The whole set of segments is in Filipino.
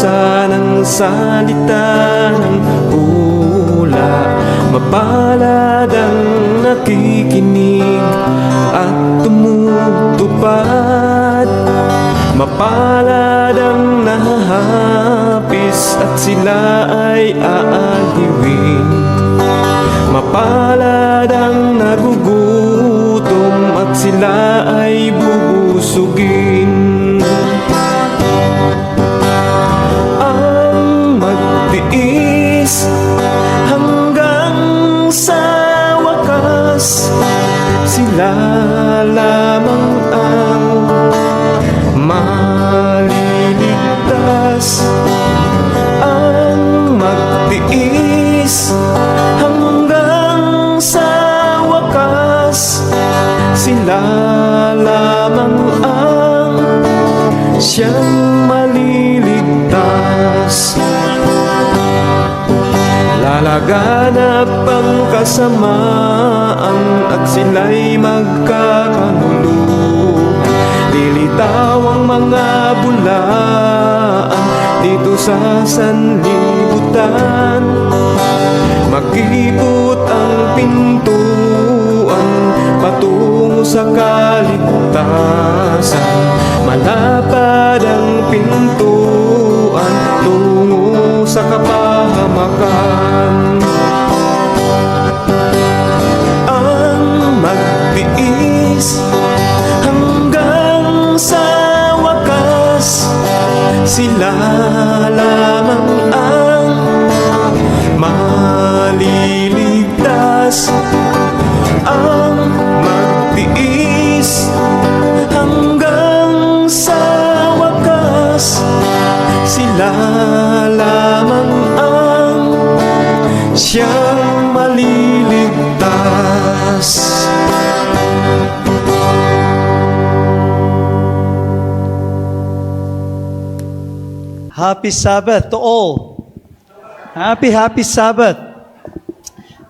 buksan ang salita ng hula. Mapalad ang nakikinig at tumutupad. Mapalad ang nahahapis at sila ay aaliwin. Mapalad ang nagugutom at sila ay bubusugin. Ang magtiis hanggang sa wakas, sila lamang ang maliligtas. Ang magtiis hanggang sa wakas, sila lamang ang siyang maliligtas. Lalaganap ang kasamaan at sila'y magkakanuluhan. Lilitaw ang mga bulaan dito sa sanlibutan. Makipot ang pintuan patungo sa kaligtasan. Malapad ang pintuan tungo sa kapahamakan. Ang magtiis hanggang sa wakas, sila lamang ang maliligtas. Ang magtiis hanggang sa wakas, sila lamang ang siyang maliligtas. Happy Sabbath to all. Happy Sabbath.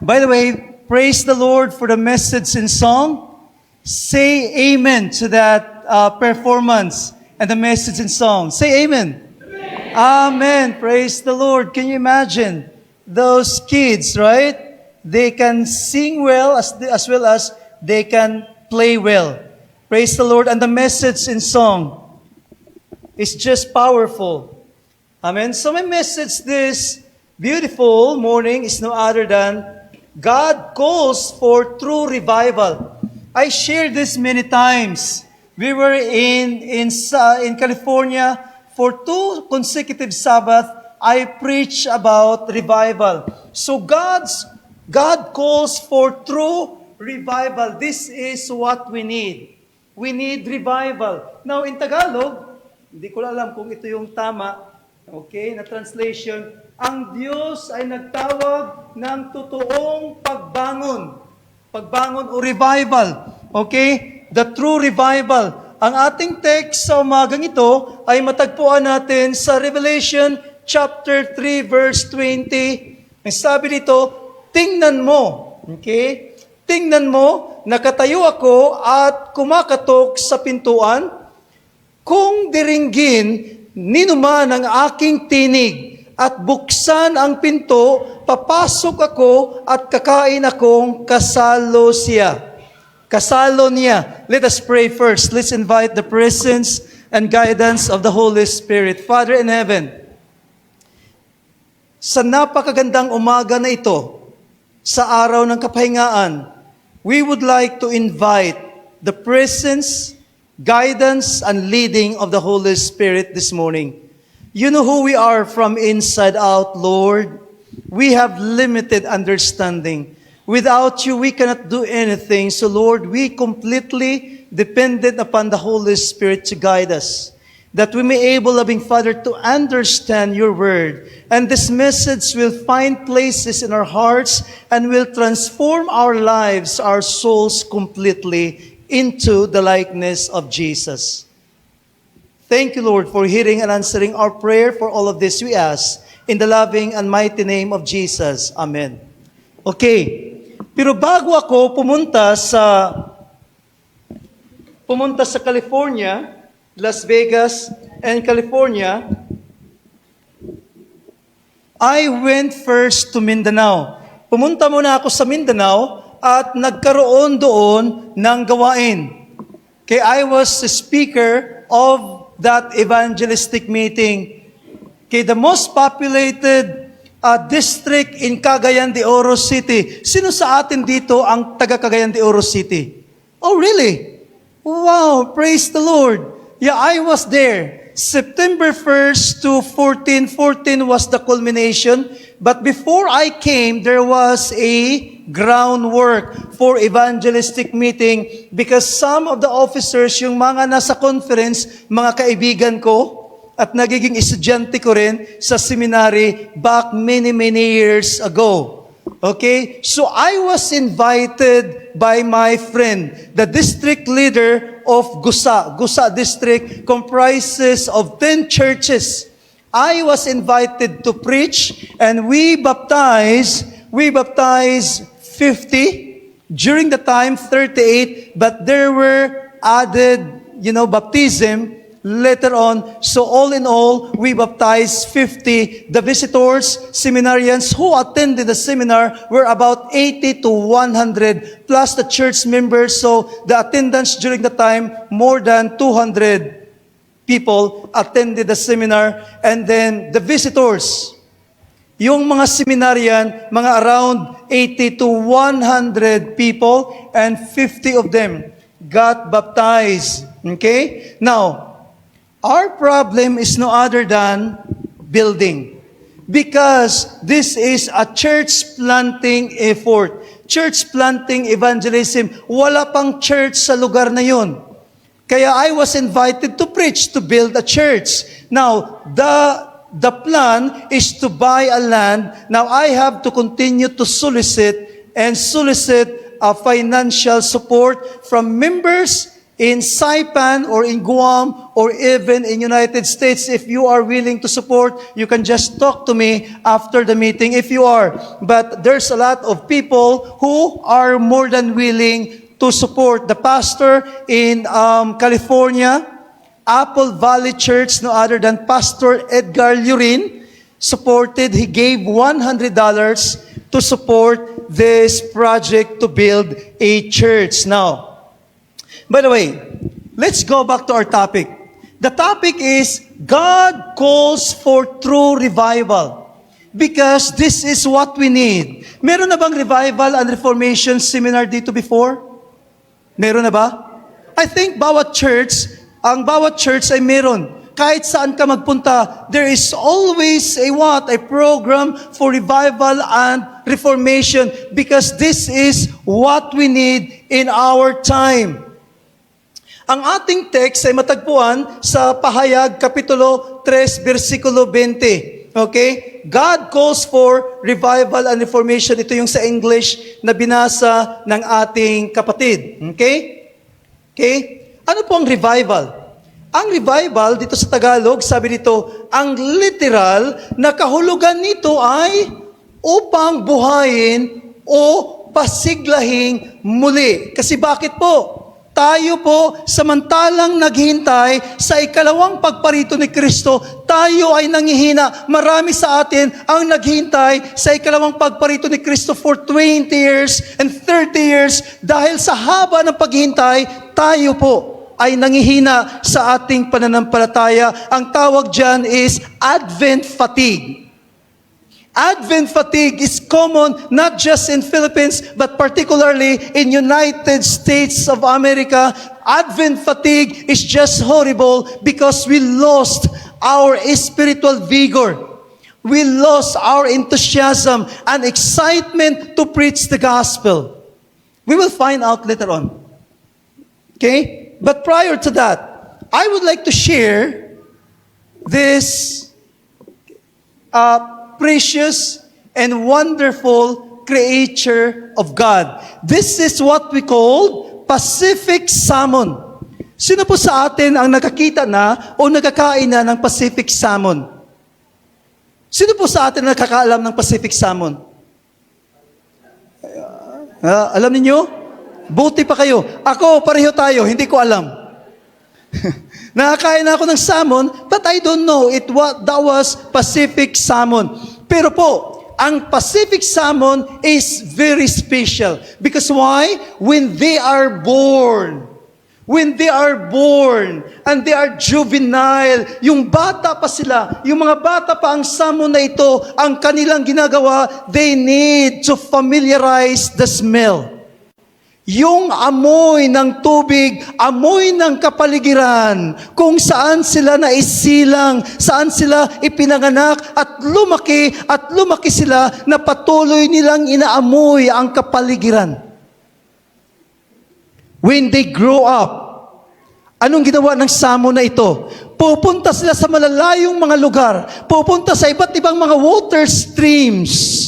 By the way, praise the Lord for the message in song. Say amen to that performance and the message in song. Say amen. Amen. Praise the Lord. Can you imagine those kids, right? They can sing well as well as they can play well. Praise the Lord. And the message in song is just powerful. Amen. So my message this beautiful morning is no other than God calls for true revival. I shared this many times. We were in California for 2 consecutive Sabbath. I preach about revival. So God calls for true revival. This is what we need. We need revival. Now in Tagalog, hindi ko alam kung ito yung tama. Okay, na translation, ang Diyos ay nagtawag ng totoong pagbangon. Pagbangon o revival. Okay? The true revival. Ang ating text sa umagang ito ay matagpuan natin sa Revelation chapter 3 verse 20. Ang sabi dito, tingnan mo. Okay? Tingnan mo, nakatayo ako at kumakatok sa pintuan. Kung diringgin ninuman ang aking tinig at buksan ang pinto, papasok ako at kakain akong kasalo siya. Kasalo niya. Let us pray first. Let's invite the presence and guidance of the Holy Spirit. Father in heaven, sa napakagandang umaga na ito, sa araw ng kapahingaan, we would like to invite the presence, guidance, and leading of the Holy Spirit this morning. You know who we are from inside out, Lord. We have limited understanding. Without you, we cannot do anything. So, Lord, we completely dependent upon the Holy Spirit to guide us, that we may able, loving Father, to understand your word. And this message will find places in our hearts and will transform our lives, our souls completely into the likeness of Jesus. Thank you, Lord, for hearing and answering our prayer. For all of this we ask in the loving and mighty name of Jesus. Amen. Okay. Pero bago ako pumunta sa California, Las Vegas and California, I went first to Mindanao. Pumunta muna ako sa Mindanao at nagkaroon doon ng gawain. Okay, I was the speaker of that evangelistic meeting. Okay, the most populated district in Cagayan de Oro City. Sino sa atin dito ang taga Cagayan de Oro City? Oh, really? Wow, praise the Lord. Yeah, I was there. September 1st to 14. 14 was the culmination. But before I came, there was a groundwork for evangelistic meeting because some of the officers, yung mga nasa conference, mga kaibigan ko, at nagiging estudyante ko rin sa seminary back many years ago. Okay? So I was invited by my friend, the district leader of Gusa. Gusa district comprises of 10 churches. I was invited to preach and we baptized 50. During the time, 38, but there were added, baptism later on. So all in all, we baptized 50. The visitors, seminarians who attended the seminar were about 80 to 100, plus the church members. So the attendance during the time, more than 200 people attended the seminar. And then the visitors, yung mga seminarian, mga around 80 to 100 people, and 50 of them got baptized. Okay? Now, our problem is no other than building. Because this is a church planting effort. Church planting evangelism. Wala pang church sa lugar na yun. Kaya I was invited to preach, to build a church. Now, the plan is to buy a land. Now, I have to continue to solicit financial support from members in Saipan or in Guam or even in United States. If you are willing to support, you can just talk to me after the meeting if you are. But there's a lot of people who are more than willing to support. The pastor in California, Apple Valley Church, no other than Pastor Edgar Lurin, supported. He gave $100 to support this project to build a church. Now, by the way, let's go back to our topic. The topic is God calls for true revival because this is what we need. Meron na bang revival and reformation seminar dito before? Meron na ba? I think bawat church ay meron. Kahit saan ka magpunta, there is always a program for revival and reformation because this is what we need in our time. Ang ating text ay matagpuan sa Pahayag, Kapitulo 3, versikulo 20. Okay? God calls for revival and reformation. Ito yung sa English na binasa ng ating kapatid. Okay? Okay? Ano po ang revival? Ang revival, dito sa Tagalog, sabi dito, ang literal na kahulugan nito ay upang buhayin o pasiglahing muli. Kasi bakit po? Tayo po, samantalang naghihintay sa ikalawang pagparito ni Kristo, tayo ay nangihina. Marami sa atin ang naghihintay sa ikalawang pagparito ni Kristo for 20 years and 30 years. Dahil sa haba ng paghihintay, tayo po ay nangihina sa ating pananampalataya. Ang tawag dyan is Advent fatigue. Advent fatigue is common not just in Philippines but particularly in United States of America. Advent fatigue is just horrible because we lost our spiritual vigor. We lost our enthusiasm and excitement to preach the gospel. We will find out later on. Okay? But prior to that, I would like to share this precious and wonderful creature of God. This is what we call Pacific salmon. Sino po sa atin ang nakakita na o nakakain na ng Pacific salmon? Sino po sa atin ang nakakaalam ng Pacific salmon? Alam niyo? Buti pa kayo. Ako, pareho tayo, hindi ko alam. Nakakain na ako ng salmon, but I don't know that was Pacific salmon. Pero po, ang Pacific salmon is very special. Because why? When they are born and they are juvenile, yung bata pa sila, yung mga bata pa ang salmon na ito, ang kanilang ginagawa, they need to familiarize the smell. Yung amoy ng tubig, amoy ng kapaligiran, kung saan sila naisilang, saan sila ipinanganak at lumaki sila na patuloy nilang inaamoy ang kapaligiran. When they grow up, anong ginawa ng salmon na ito? Pupunta sila sa malalayong mga lugar, pupunta sa iba't ibang mga water streams,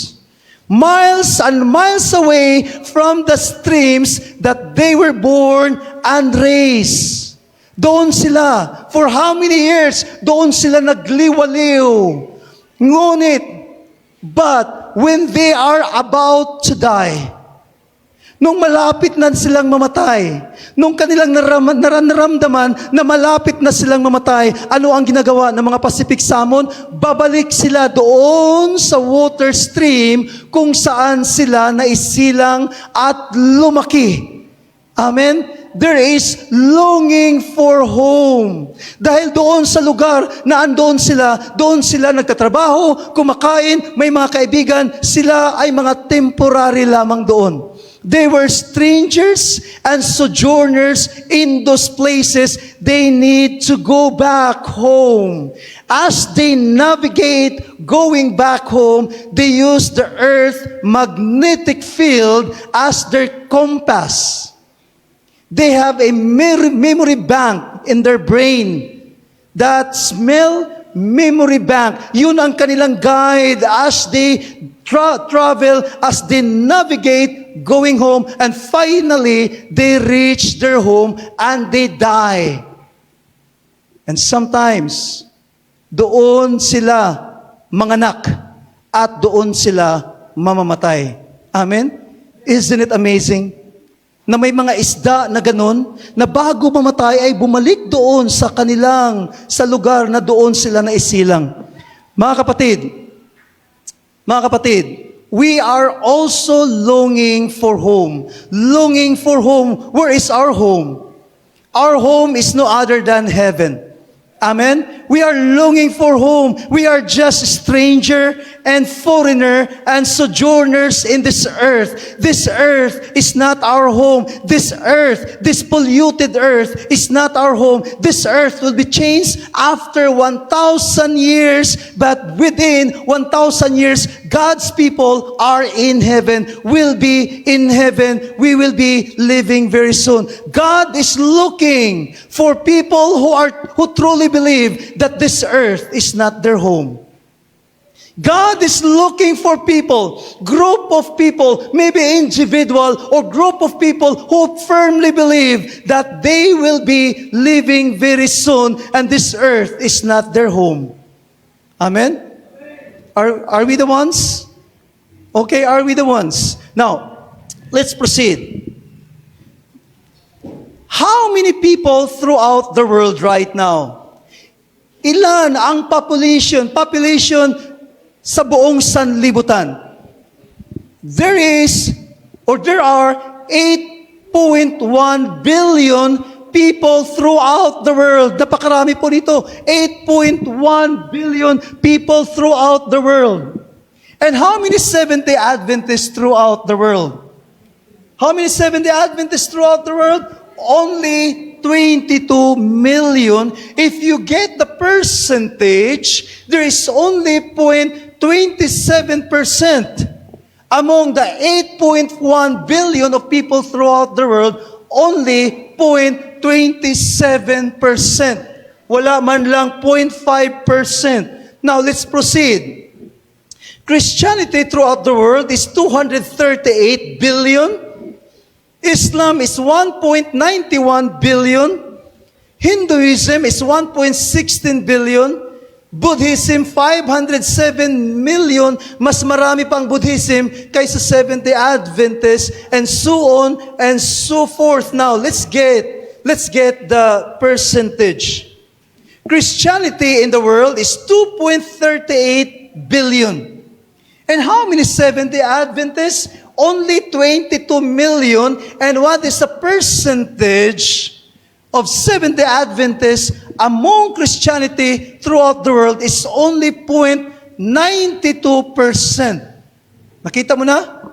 miles and miles away from the streams that they were born and raised. Doon sila, for how many years? Doon sila nagliwaliw. Ngunit, but when they are about to die, nung malapit na silang mamatay, nung kanilang nararamdaman na malapit na silang mamatay, ano ang ginagawa ng mga Pacific salmon? Babalik sila doon sa water stream kung saan sila naisilang at lumaki. Amen? There is longing for home. Dahil doon sa lugar na doon sila nagtatrabaho, kumakain, may mga kaibigan, sila ay mga temporary lamang doon. They were strangers and sojourners in those places. They need to go back home. As they navigate going back home, they use the earth magnetic field as their compass. They have a memory bank in their brain. That smell memory bank. Yun ang kanilang guide as they travel, as they navigate going home, and finally, they reach their home and they die. And sometimes, doon sila manganak at doon sila mamamatay. Amen? Isn't it amazing? Na may mga isda na ganun, na bago mamatay ay bumalik doon sa lugar na doon sila naisilang. Mga kapatid, we are also longing for home. Longing for home. Where is our home? Our home is no other than heaven. Amen? We are longing for home. We are just stranger and foreigner and sojourners in this earth. This earth is not our home. This earth, this polluted earth is not our home. This earth will be changed after 1,000 years, but within 1,000 years, God's people are in heaven, will be in heaven. We will be living very soon. God is looking for people who truly believe that this earth is not their home. God is looking for people, group of people, maybe individual or group of people who firmly believe that they will be living very soon and this earth is not their home. Amen? Are we the ones? Okay, are we the ones? Now, let's proceed. How many people throughout the world right now? Ilan ang population sa buong sanlibutan? There are 8.1 billion people throughout the world. Napakarami po nito. 8.1 billion people throughout the world. And how many Seventh-day Adventists throughout the world? How many Seventh-day Adventists throughout the world? Only 22 million. If you get the percentage, there is only 0.27% among the 8.1 billion of people throughout the world. Only 0.27%. Wala man lang 0.5%. Now let's proceed. Christianity throughout the world is 238 billion. Islam is 1.91 billion. Hinduism is 1.16 billion. Buddhism, 507 million. Mas marami pang Buddhism kaysa Seventh-day Adventists, and so on and so forth. Now, let's get the percentage. Christianity in the world is 2.38 billion. And how many Seventh-day Adventists? Only 22 million. And what is the percentage of Seventh-day Adventists among Christianity throughout the world? Is only 0.92%. Nakita mo na?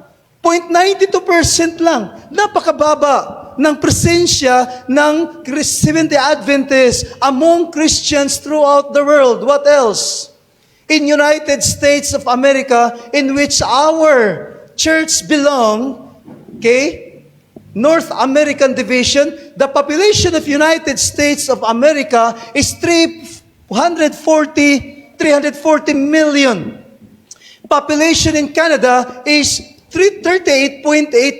0.92% lang. Napakababa ng presensya ng Seventh-day Adventists among Christians throughout the world. What else? In United States of America, in which our church belong, okay, North American Division, the population of United States of America is 340 million. Population in Canada is 38.8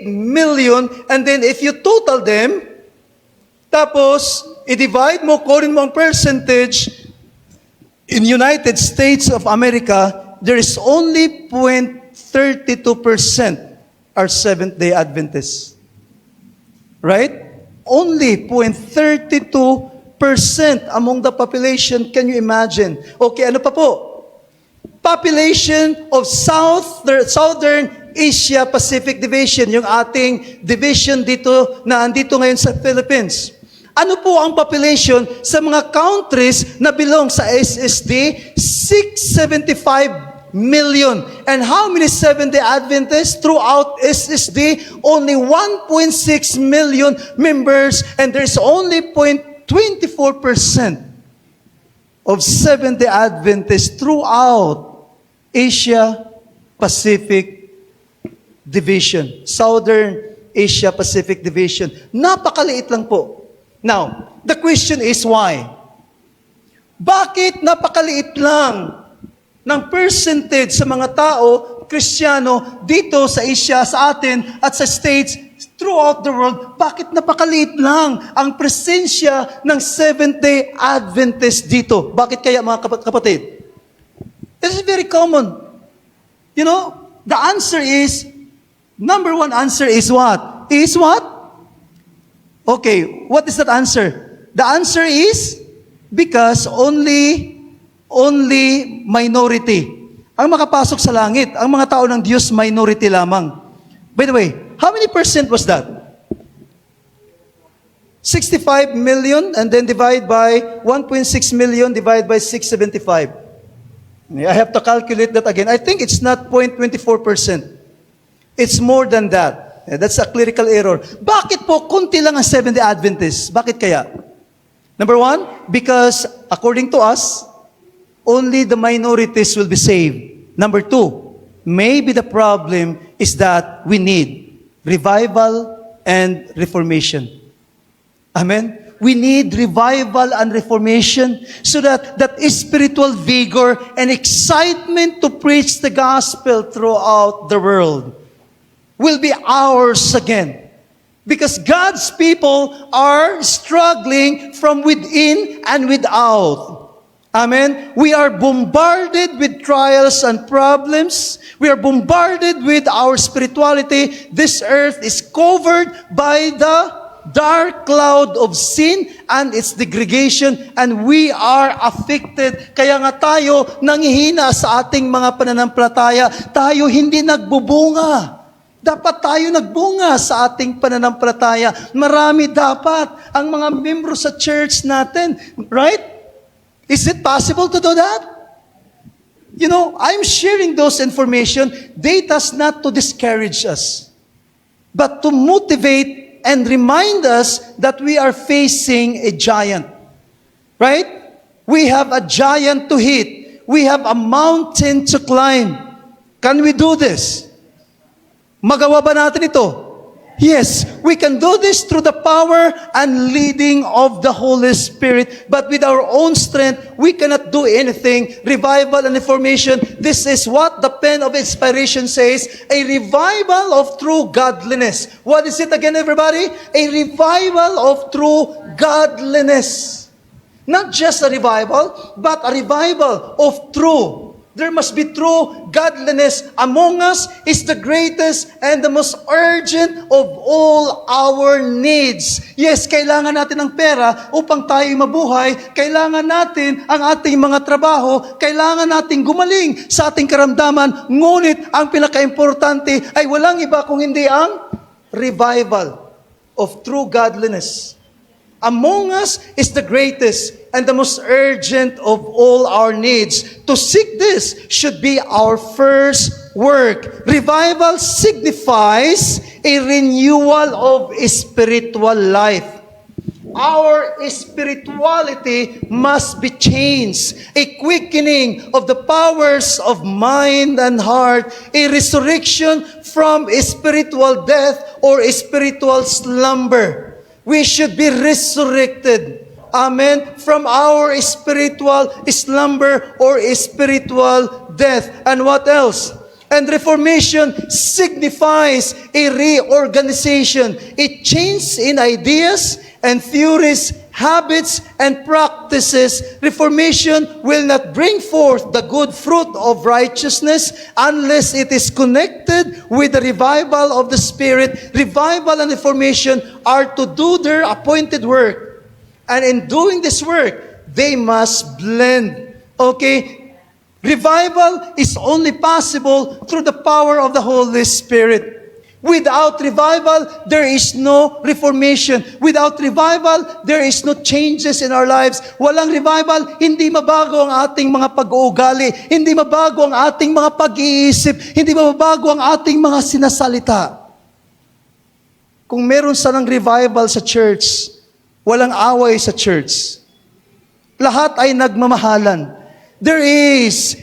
million. And then if you total them, tapos, i-divide mo, kunin mo ang percentage, in United States of America, there is only 0.32% are Seventh-day Adventists. Right? Only 0.32% among the population. Can you imagine? Okay, ano pa po? Population of Southern Asia Pacific Division, yung ating division dito na andito ngayon sa Philippines. Ano po ang population sa mga countries na belong sa SSD? 675 million. And how many Seventh-day Adventists throughout SSD? Only 1.6 million members, and there's only 0.24% of Seventh-day Adventists throughout Asia Pacific Division. Southern Asia Pacific Division. Napakaliit lang po. Now, the question is why? Bakit napakaliit lang ng percentage sa mga tao, Kristiyano, dito sa Asia, sa atin, at sa States, throughout the world, bakit napakaliit lang ang presensya ng Seventh-day Adventist dito? Bakit kaya mga kapatid? This is very common. You know, the answer is, number one answer is what? Is what? Okay, what is that answer? The answer is because only minority ang makapasok sa langit. Ang mga tao ng Diyos, minority lamang. By the way, how many percent was that? 65 million and then divide by 1.6 million divided by 675. I have to calculate that again. I think it's not 0.24%. It's more than that. That's a clerical error. Bakit po kunti lang ang Seventh-day Adventists? Bakit kaya? Number one, because according to us, only the minorities will be saved. Number two, maybe the problem is that we need revival and reformation. Amen? We need revival and reformation so that spiritual vigor and excitement to preach the gospel throughout the world will be ours again. Because God's people are struggling from within and without. Amen? We are bombarded with trials and problems. We are bombarded with our spirituality. This earth is covered by the dark cloud of sin and its degradation, and we are affected. Kaya nga tayo nanghihina sa ating mga pananampalataya. Tayo hindi nagbubunga. Dapat tayo nagbunga sa ating pananampalataya. Marami dapat ang mga membro sa church natin. Right? Is it possible to do that? You know, I'm sharing those information, data not to discourage us, but to motivate and remind us that we are facing a giant. Right? We have a giant to hit. We have a mountain to climb. Can we do this? Magawa ba natin ito? Yes, we can do this through the power and leading of the Holy Spirit. But with our own strength, we cannot do anything. Revival and reformation, this is what the pen of inspiration says, a revival of true godliness. What is it again, everybody? A revival of true godliness. Not just a revival, but a revival of true. There must be true godliness among us is the greatest and the most urgent of all our needs. Yes, kailangan natin ng pera upang tayo mabuhay. Kailangan natin ang ating mga trabaho. Kailangan natin gumaling sa ating karamdaman. Ngunit ang pinaka-importante ay walang iba kung hindi ang revival of true godliness. Among us is the greatest and the most urgent of all our needs. To seek this should be our first work. Revival signifies a renewal of spiritual life. Our spirituality must be changed. A quickening of the powers of mind and heart. A resurrection from spiritual death or spiritual slumber. We should be resurrected. Amen. From our spiritual slumber or spiritual death. And what else? And reformation signifies a reorganization. It changes in ideas and theories, habits and practices. Reformation will not bring forth the good fruit of righteousness unless it is connected with the revival of the Spirit. Revival and reformation are to do their appointed work. And in doing this work, they must blend. Okay? Revival is only possible through the power of the Holy Spirit. Without revival, there is no reformation. Without revival, there is no changes in our lives. Walang revival, hindi mabago ang ating mga pag-uugali. Hindi mabago ang ating mga pag-iisip. Hindi mabago ang ating mga sinasalita. Kung meron sanang revival sa church, walang away sa church. Lahat ay nagmamahalan. There is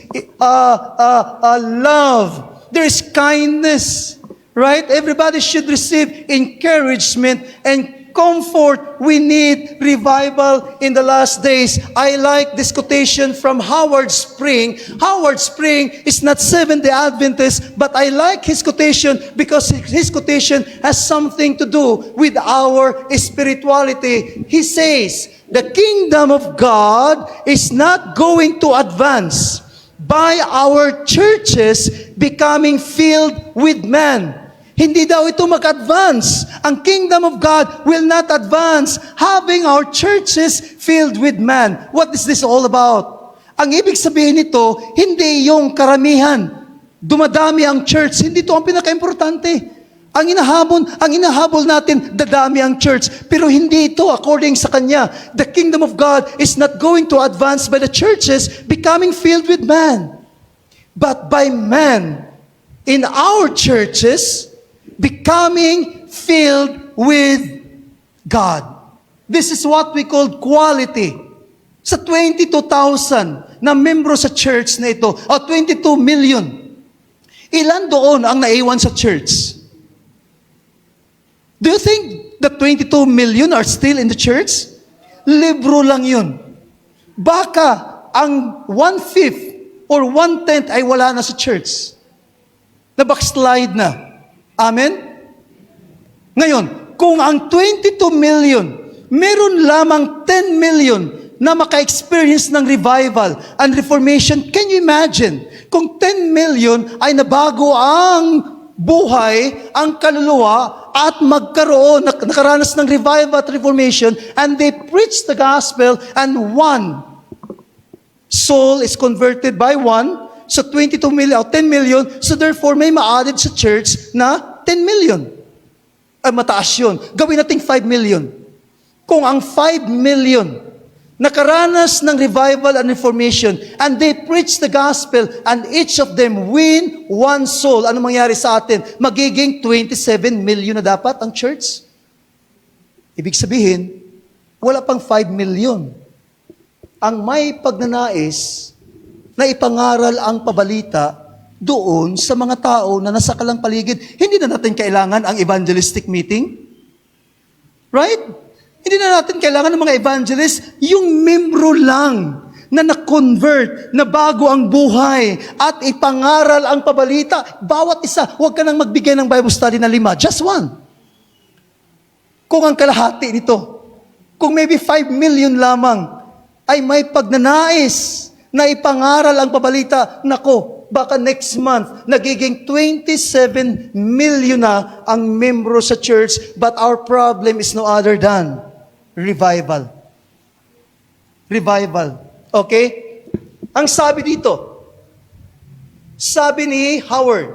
love. There is kindness. Right? Everybody should receive encouragement and comfort. We need revival in the last days. I like this quotation from Howard Spring. Howard Spring is not Seventh-day Adventist, but I like his quotation because his quotation has something to do with our spirituality. He says, the kingdom of God is not going to advance by our churches becoming filled with men. Hindi daw ito mag-advance. Ang kingdom of God will not advance having our churches filled with man. What is this all about? Ang ibig sabihin nito, hindi yung karamihan. Dumadami ang church. Hindi ito ang pinaka-importante. Ang inahabol natin, dadami ang church. Pero hindi ito according sa kanya. The kingdom of God is not going to advance by the churches becoming filled with man, but by man in our churches becoming filled with God. This is what we call quality. Sa 22,000 na membro sa church na ito, o 22 million, ilan doon ang naiwan sa church? Do you think the 22 million are still in the church? Libro lang yun. Baka ang 1/5 or 1/10 ay wala na sa church. Na backslide na. Amen? Ngayon, kung ang 22 million, meron lamang 10 million na maka-experience ng revival and reformation, can you imagine? Kung 10 million ay nabago ang buhay, ang kaluluwa, at nakaranas ng revival at reformation, and they preach the gospel, and one soul is converted by one, so 22 million, o 10 million, so therefore may ma-added sa church na 10 million. Ay, mataas yun. Gawin natin 5 million. Kung ang 5 million nakaranas ng revival and reformation, and they preach the gospel, and each of them win one soul, ano mangyari sa atin? Magiging 27 million na dapat ang church. Ibig sabihin, wala pang 5 million. Ang may pagnanais na ipangaral ang pabalita doon sa mga tao na nasa kalang paligid. Hindi na natin kailangan ang evangelistic meeting. Right? Hindi na natin kailangan ng mga evangelist. Yung membro lang na na-convert, na bago ang buhay, at ipangaral ang pabalita. Bawat isa, huwag ka nang magbigay ng Bible study na 5. Just one. Kung ang kalahati nito, kung maybe 5 million lamang, ay may pagnanais na ipangaral ang pabalita, nako, baka next month, nagiging 27 million na ang membro sa church, but our problem is no other than revival. Revival. Okay? Ang sabi dito, sabi ni Howard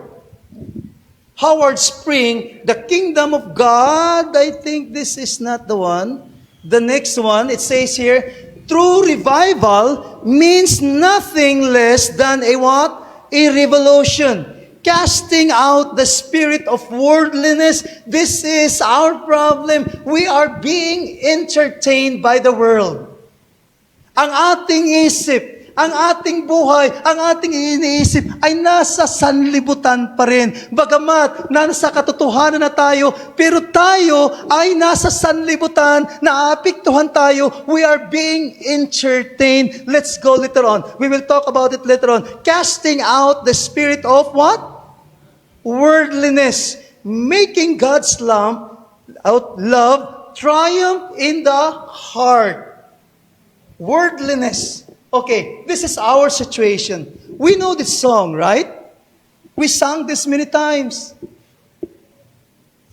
Spring, the kingdom of God, I think this is not the one. The next one, it says here, true revival means nothing less than a what? A revolution. Casting out the spirit of worldliness. This is our problem. We are being entertained by the world. Ang ating isip, ang ating buhay, ang ating iniisip ay nasa sanlibutan pa rin. Bagamat nasa katotohanan na tayo, pero tayo ay nasa sanlibutan, naapektuhan tayo. We are being entertained. Let's go later on. We will talk about it later on. Casting out the spirit of what? Worldliness. Making God's love triumph in the heart. Worldliness. Okay, this is our situation. We know this song, right? We sang this many times.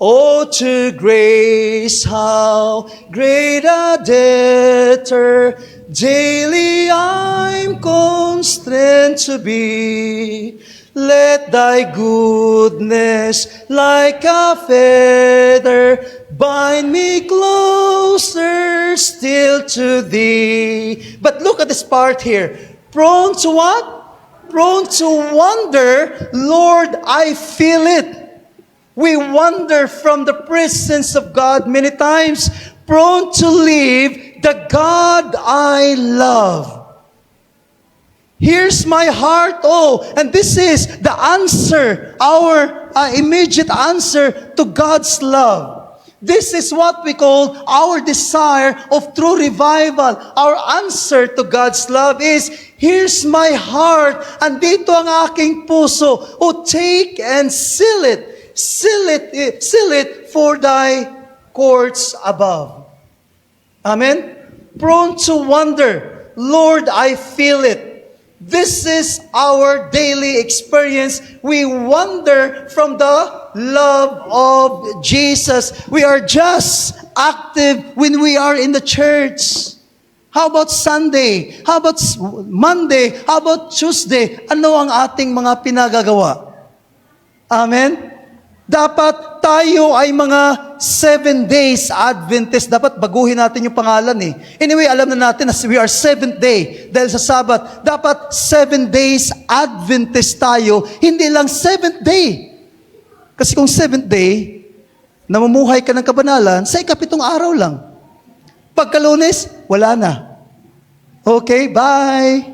Oh, to grace, how great a debtor daily I'm constrained to be. Let thy goodness like a feather bind me closer still to thee. But look at this part here. Prone to what? Prone to wonder. Lord, I feel it. We wander from the presence of God many times. Prone to leave the God I love. Here's my heart, and this is the answer, our immediate answer to God's love. This is what we call our desire of true revival. Our answer to God's love is, here's my heart, andito ang aking puso. Oh, take and seal it for thy courts above. Amen? Prone to wonder, Lord, I feel it. This is our daily experience. We wander from the love of Jesus. We are just active when we are in the church. How about Sunday? How about Monday? How about Tuesday? Ano ang ating mga pinagagawa? Amen? Dapat tayo ay mga 7 days Adventist. Dapat baguhin natin yung pangalan eh. Anyway, alam na natin na we are 7th day dahil sa Sabbath. Dapat 7 days Adventist tayo, hindi lang 7th day. Kasi kung 7th day, namumuhay ka ng kabanalan, sa ikapitong araw lang. Pagka Lunes, wala na. Okay, bye.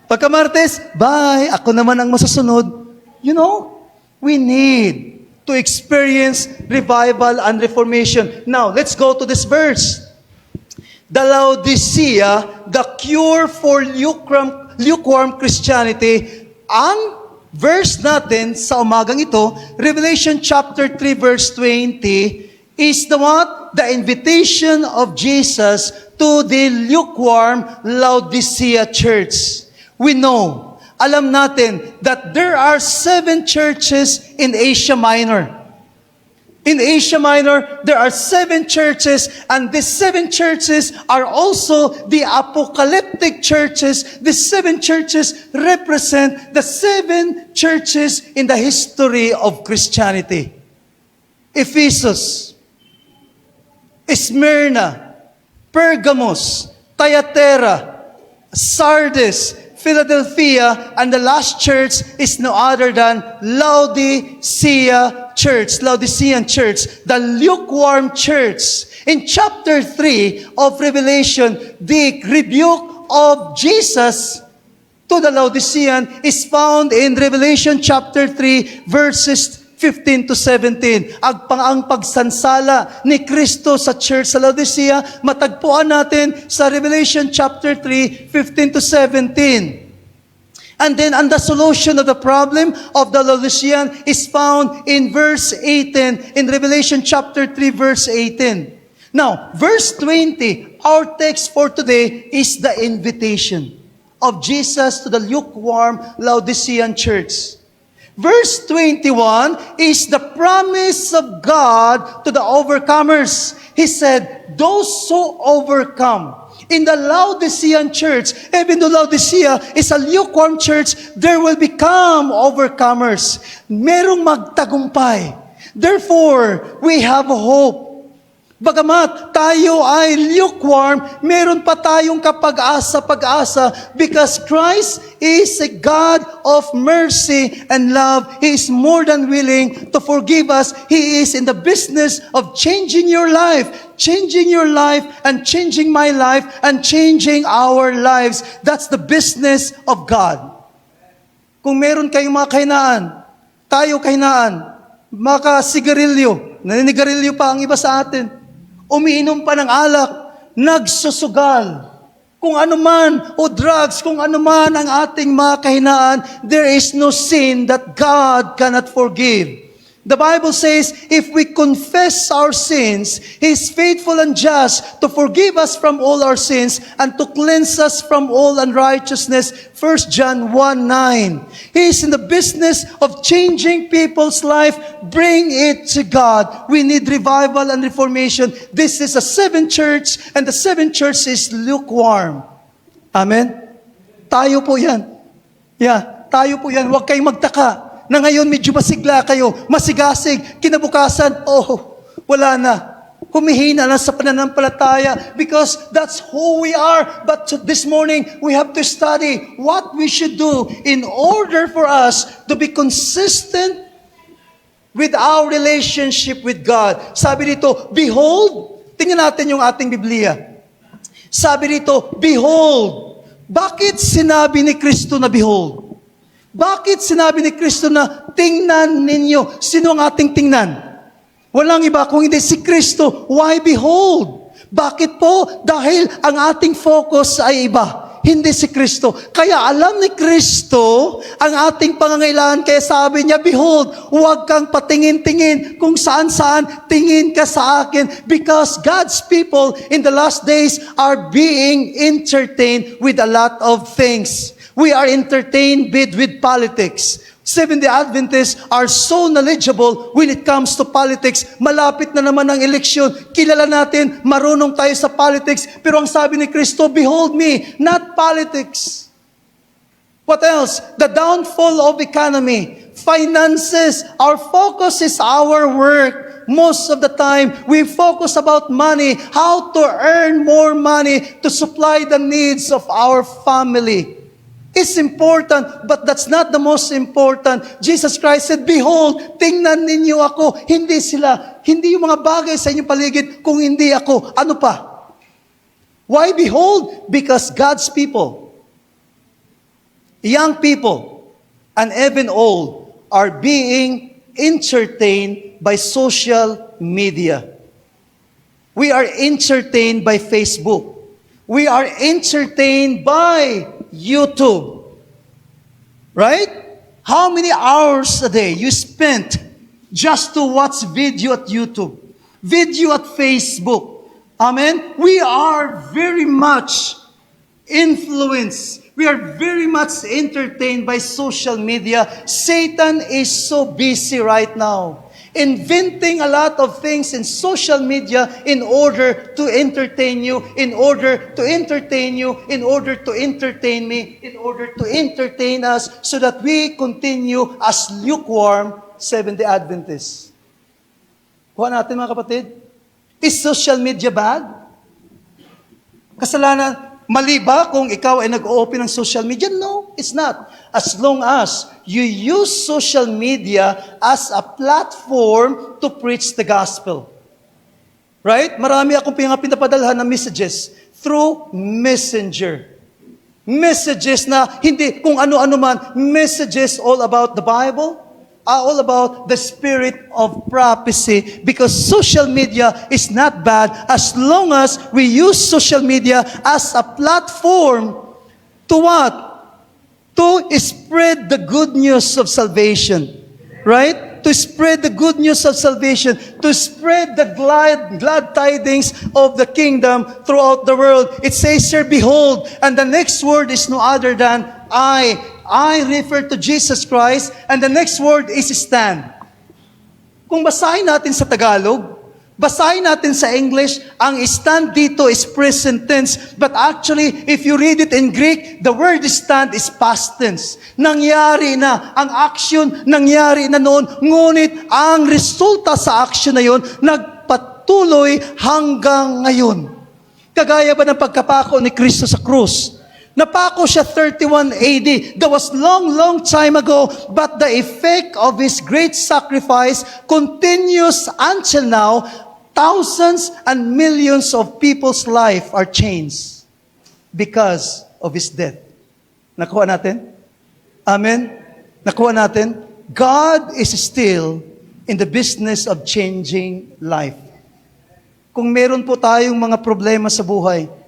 Pagka Martes, bye. Ako naman ang masusunod. You know, we need to experience revival and reformation. Now, let's go to this verse. The Laodicea, the cure for lukewarm Christianity. Ang verse natin sa umagang ito, Revelation chapter 3 verse 20, is the what? The invitation of Jesus to the lukewarm Laodicea church. We know, alam natin that there are 7 churches in Asia Minor. In Asia Minor, there are 7 churches, and these 7 churches are also the apocalyptic churches. These 7 churches represent the 7 churches in the history of Christianity. Ephesus, Smyrna, Pergamos, Thyatira, Sardis, Philadelphia, and the last church is no other than Laodicea Church, Laodicean Church, the lukewarm church. In chapter 3 of Revelation, the rebuke of Jesus to the Laodicean is found in Revelation chapter 3 verses 15 to 17. Ang pagsansala ni Kristo sa church sa Laodicea, matagpuan natin sa Revelation chapter 3, 15 to 17. And then, and the solution of the problem of the Laodicean is found in verse 18, in Revelation chapter 3, verse 18. Now, verse 20, our text for today is the invitation. of Jesus to the lukewarm Laodicean church. Verse 21 is the promise of God to the overcomers. He said, those who overcome. In the Laodicean church, even though Laodicea is a lukewarm church, there will become overcomers. Merong magtagumpay. Therefore, we have hope. Bagamat tayo ay lukewarm, meron pa tayong pag-asa, because Christ is a God of mercy and love. He is more than willing to forgive us. He is in the business of changing your life and changing my life and changing our lives. That's the business of God. Kung meron kayong mga kahinaan, tayo kahinaan, makasigarilyo, naninigarilyo pa ang iba sa atin, umiinom pa ng alak, nagsusugal, kung ano man, o drugs, kung ano man ang ating mga kahinaan, there is no sin that God cannot forgive. The Bible says, if we confess our sins, He is faithful and just to forgive us from all our sins and to cleanse us from all unrighteousness. 1 John 1:9. He is in the business of changing people's life. Bring it to God. We need revival and reformation. This is a seventh church, and the seventh church is lukewarm. Amen? Tayo po yan. Yeah, tayo po yan. Huwag kayong magtaka na ngayon medyo masigla kayo, masigasig, kinabukasan, wala na. Humihina na sa pananampalataya because that's who we are. But this morning, we have to study what we should do in order for us to be consistent with our relationship with God. Sabi dito, behold, tingnan natin yung ating Biblia. Sabi dito, behold. Bakit sinabi ni Kristo na behold? Bakit sinabi ni Kristo na tingnan ninyo? Sino ang ating tingnan? Walang iba kung hindi si Kristo. Why behold? Bakit po? Dahil ang ating focus ay iba. Hindi si Kristo. Kaya alam ni Kristo ang ating pangangailangan. Kaya sabi niya, behold, huwag kang patingin-tingin kung saan-saan, tingin ka sa akin. Because God's people in the last days are being entertained with a lot of things. We are entertained with politics. Seventh-day Adventists are so knowledgeable when it comes to politics. Malapit na naman ang eleksyon. Kilala natin, marunong tayo sa politics. Pero ang sabi ni Kristo, behold me, not politics. What else? The downfall of economy, finances. Our focus is our work. Most of the time, we focus about money, how to earn more money to supply the needs of our family. It's important, but that's not the most important. Jesus Christ said, behold, tingnan ninyo ako. Hindi sila, hindi yung mga bagay sa inyong paligid, kung hindi ako, ano pa? Why behold? Because God's people, young people, and even old, are being entertained by social media. We are entertained by Facebook. We are entertained by YouTube. Right? How many hours a day you spent just to watch video at YouTube? Video at Facebook. Amen? We are very much influenced. We are very much entertained by social media. Satan is so busy right now, inventing a lot of things in social media in order to entertain you, in order to entertain you, in order to entertain me, in order to entertain us, so that we continue as lukewarm Seventh-day Adventists. Kuha natin mga kapatid. Is social media bad? Kasalanan? Mali ba kung ikaw ay nag-open ng social media? No, it's not. As long as you use social media as a platform to preach the gospel. Right? Marami akong pinapadalhan na messages through Messenger. Messages na hindi kung ano-ano man. Messages all about the Bible, all about the spirit of prophecy, because social media is not bad as long as we use social media as a platform to what? To spread the good news of salvation. Right? to spread the good news of salvation, to spread the glad tidings of the kingdom throughout the world. It says here, behold, and the next word is no other than I. I refer to Jesus Christ, and the next word is stand. Kung basahin natin sa Tagalog, basahin natin sa English, ang stand dito is present tense. But actually, if you read it in Greek, the word stand is past tense. Nangyari na. Ang action, nangyari na noon. Ngunit, ang resulta sa action na yun, nagpatuloy hanggang ngayon. Kagaya ba ng pagkapako ni Kristo sa krus? Napako siya 31 AD. That was long time ago, but the effect of His great sacrifice continues until now. Thousands and millions of people's life are changed because of His death. Nakuha natin? Amen? Nakuha natin? God is still in the business of changing life. Kung meron po tayong mga problema sa buhay,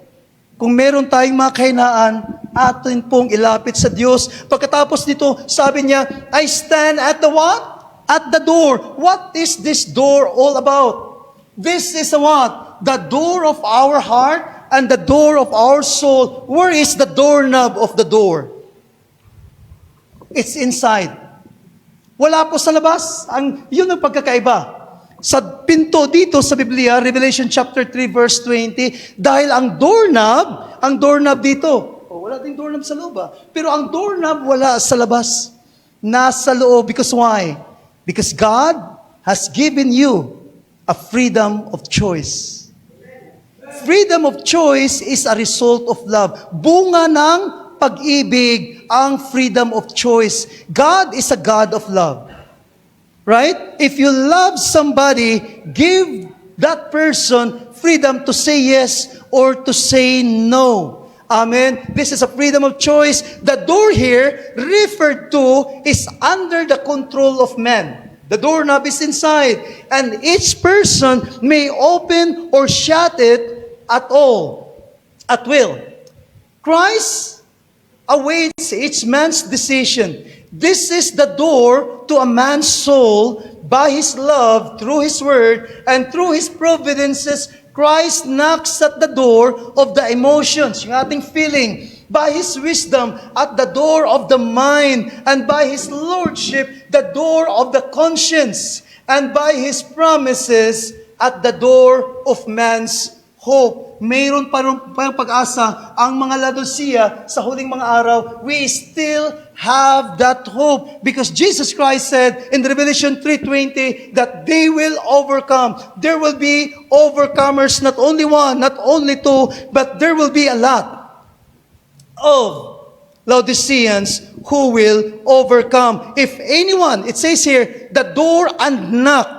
kung meron tayong mga kahinaan, atin pong ilapit sa Diyos. Pagkatapos nito, sabi niya, I stand at the what? At the door. What is this door all about? This is the what? The door of our heart and the door of our soul. Where is the doorknob of the door? It's inside. Wala po sa labas. Yun ang pagkakaiba. Sa pinto dito sa Biblia, Revelation chapter 3 verse 20, dahil ang doorknob dito, wala ding doorknob sa loob pero ang doorknob wala sa labas, nasa loob. Because why? Because God has given you a freedom of choice. Freedom of choice is a result of love. Bunga ng pag-ibig ang freedom of choice. God is a God of love. Right? If you love somebody, give that person freedom to say yes or to say no. Amen? This is a freedom of choice. The door here referred to is under the control of man. The doorknob is inside. And each person may open or shut it at will. Christ awaits each man's decision. This is the door to a man's soul by His love, through His word, and through His providences. Christ knocks at the door of the emotions, yung ating feeling, by His wisdom at the door of the mind, and by His lordship, the door of the conscience, and by His promises at the door of man's hope. Mayroon pa rin pag-asa ang mga Laodicea sa huling mga araw. We still have that hope because Jesus Christ said in Revelation 3:20 that they will overcome. There will be overcomers, not only one, not only two, but there will be a lot of Laodiceans who will overcome. If anyone, it says here, the door and knock.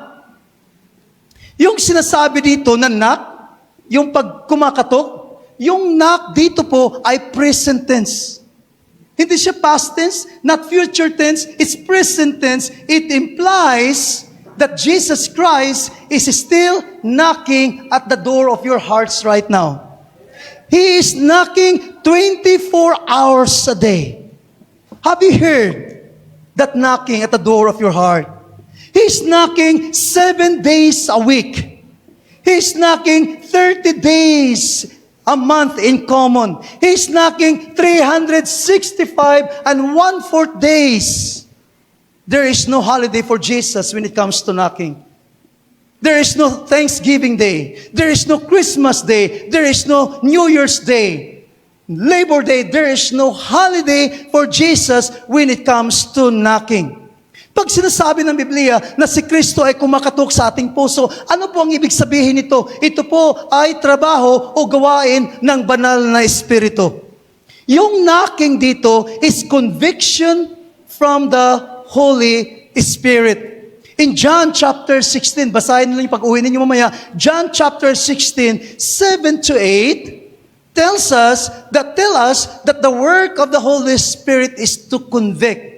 Yung sinasabi dito na knock, yung pag kumakatok, yung knock dito po ay present tense. Hindi siya past tense, not future tense, it's present tense. It implies that Jesus Christ is still knocking at the door of your hearts right now. He is knocking 24 hours a day. Have you heard that knocking at the door of your heart? He's knocking 7 days a week. He's knocking 30 days a month in common. He's knocking 365 and 1/4 days. There is no holiday for Jesus when it comes to knocking. There is no Thanksgiving Day. There is no Christmas Day. There is no New Year's Day. Labor Day. There is no holiday for Jesus when it comes to knocking. Pag sinasabi ng Biblia na si Kristo ay kumakatok sa ating puso, ano po ang ibig sabihin nito? Ito po ay trabaho o gawain ng banal na Espiritu. Yung knocking dito is conviction from the Holy Spirit. In John chapter 16, basahin nyo yung pag-uwi ninyo mamaya, John chapter 16, 7-8, tell us that the work of the Holy Spirit is to convict.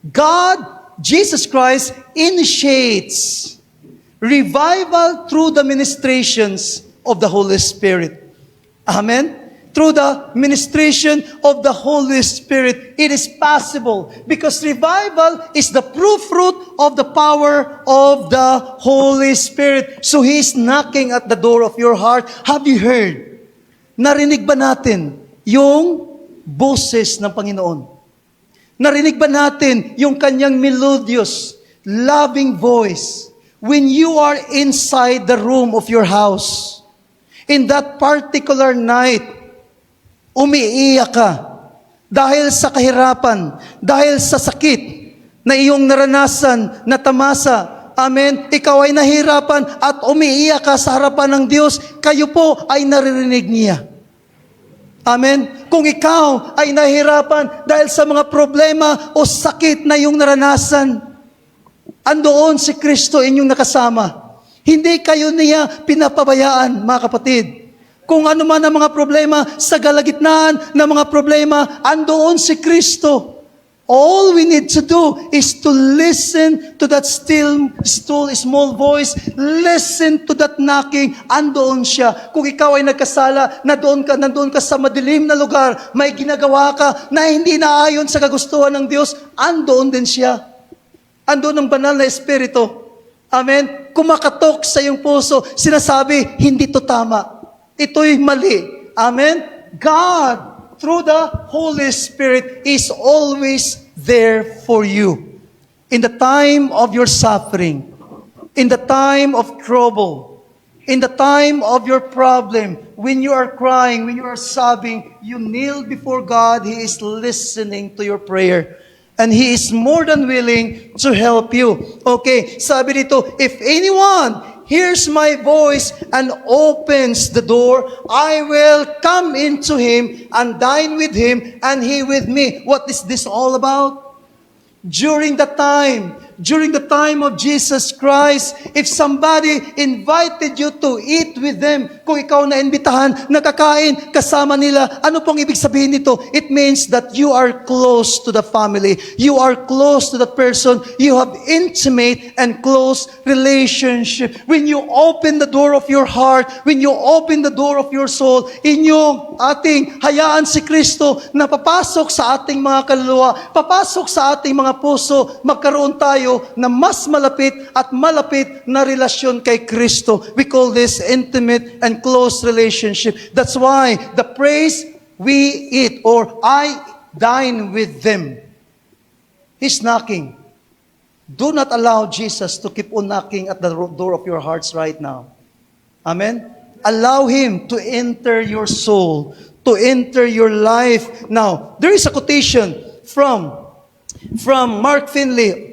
God, Jesus Christ, initiates revival through the ministrations of the Holy Spirit. Amen? through the ministration of the Holy Spirit. It is possible because revival is the proof fruit of the power of the Holy Spirit. So He is knocking at the door of your heart. Have you heard? Narinig ba natin yung boses ng Panginoon? Narinig ba natin yung kanyang melodious, loving voice when you are inside the room of your house? In that particular night, umiiyak ka dahil sa kahirapan, dahil sa sakit na iyong naranasan, na tamasa. Amen. Ikaw ay nahirapan at umiiyak ka sa harapan ng Diyos. Kayo po ay naririnig niya. Amen. Kung ikaw ay nahirapan dahil sa mga problema o sakit na iyong naranasan, andoon si Kristo inyong nakasama. Hindi kayo niya pinapabayaan, mga kapatid. Kung ano man ang mga problema, sa kalagitnaan ng mga problema, andoon si Kristo. All we need to do is to listen to that still, small voice. Listen to that knocking. Andoon siya. Kung ikaw ay nagkasala, nandoon ka sa madilim na lugar, may ginagawa ka na hindi naayon sa kagustuhan ng Diyos, andoon din siya. Andoon ang banal na Espiritu. Amen? Kumakatok sa iyong puso, sinasabi, hindi to tama. Ito'y mali. Amen? God, through the Holy Spirit, is always there for you. In the time of your suffering, in the time of trouble, in the time of your problem, when you are crying, when you are sobbing, you kneel before God. He is listening to your prayer. And He is more than willing to help you. Okay, sabi dito, if anyone hears my voice and opens the door, I will come into him and dine with him and he with me. What is this all about? During the time of Jesus Christ, if somebody invited you to eat with them, kung ikaw na imbitahan, nakakain kasama nila, ano pong ibig sabihin nito? It means that you are close to the family. You are close to that person. You have intimate and close relationship. When you open the door of your heart, when you open the door of your soul, inyong ating hayaan si Kristo na papasok sa ating mga kaluluwa, papasok sa ating mga puso, magkaroon tayo na mas malapit at malapit na relasyon kay Kristo. We call this intimate and close relationship. That's why the praise we eat or I dine with them. He's knocking. Do not allow Jesus to keep on knocking at the door of your hearts right now. Amen? Allow Him to enter your soul, to enter your life. Now, there is a quotation from Mark Finley.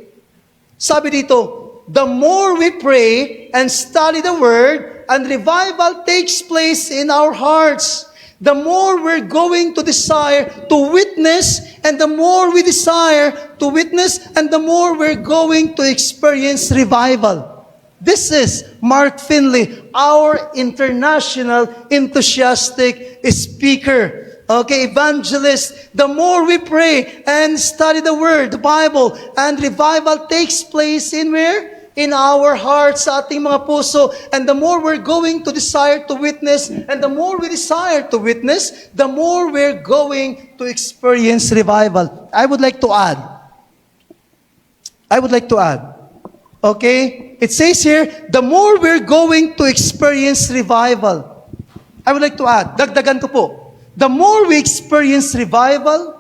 Sabi dito, the more we pray and study the Word and revival takes place in our hearts, the more we're going to desire to witness, and the more we desire to witness, and the more we're going to experience revival. This is Mark Finley, our international enthusiastic speaker. Okay, evangelist, the more we pray and study the Word, the Bible, and revival takes place in where? In our hearts, sa ating mga puso. And the more we're going to desire to witness, and the more we desire to witness, the more we're going to experience revival. I would like to add. Okay? It says here, the more we're going to experience revival. I would like to add, dagdagan ko po. The more we experience revival,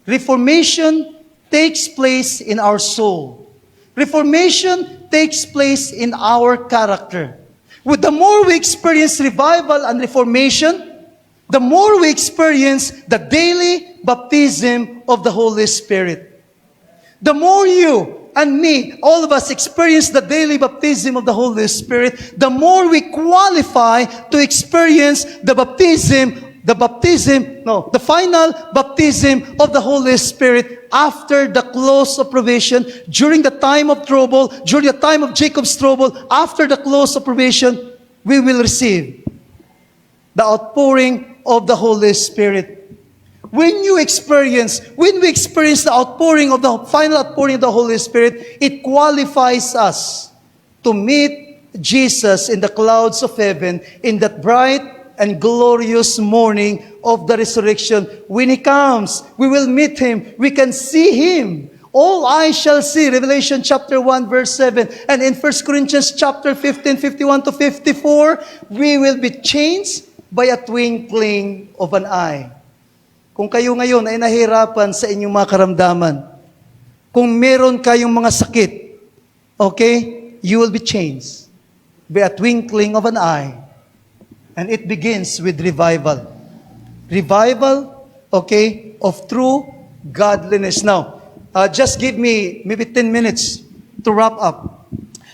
reformation takes place in our soul. Reformation takes place in our character. With the more we experience revival and reformation, the more we experience the daily baptism of the Holy Spirit. The more you and me, all of us experience the daily baptism of the Holy Spirit, the more we qualify to experience the final baptism of the Holy Spirit after the close of probation, during the time of trouble, during the time of Jacob's trouble, after the close of probation, we will receive the outpouring of the Holy Spirit. When we experience the outpouring of the final outpouring of the Holy Spirit, it qualifies us to meet Jesus in the clouds of heaven in that bright and glorious morning of the resurrection. When He comes, we will meet Him. We can see Him. All eyes shall see, Revelation chapter 1, verse 7. And in 1 Corinthians chapter 15, 51 to 54, we will be changed by a twinkling of an eye. Kung kayo ngayon ay nahirapan sa inyong mga karamdaman, kung meron kayong mga sakit, okay, you will be changed by a twinkling of an eye. And it begins with revival. Revival, okay, of true godliness. Now, just give me maybe 10 minutes to wrap up.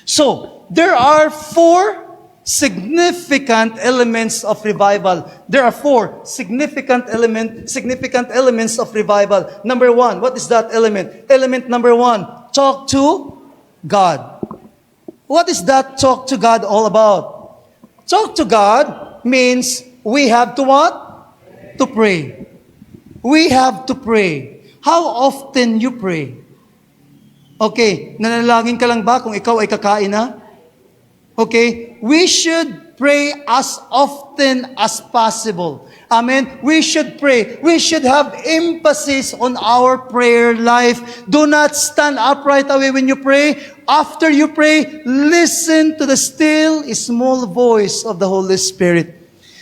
So, there are 4 significant elements of revival. There are 4 significant elements of revival. Number 1, what is that element? Element number 1, talk to God. What is that talk to God all about? Talk to God means we have to what? To pray. We have to pray. How often you pray? Okay, nanalangin ka lang ba kung ikaw ay kakain na? Okay, we should pray as often as possible. Amen. We should pray. We should have emphasis on our prayer life. Do not stand up right away when you pray. After you pray, listen to the still, small voice of the Holy Spirit.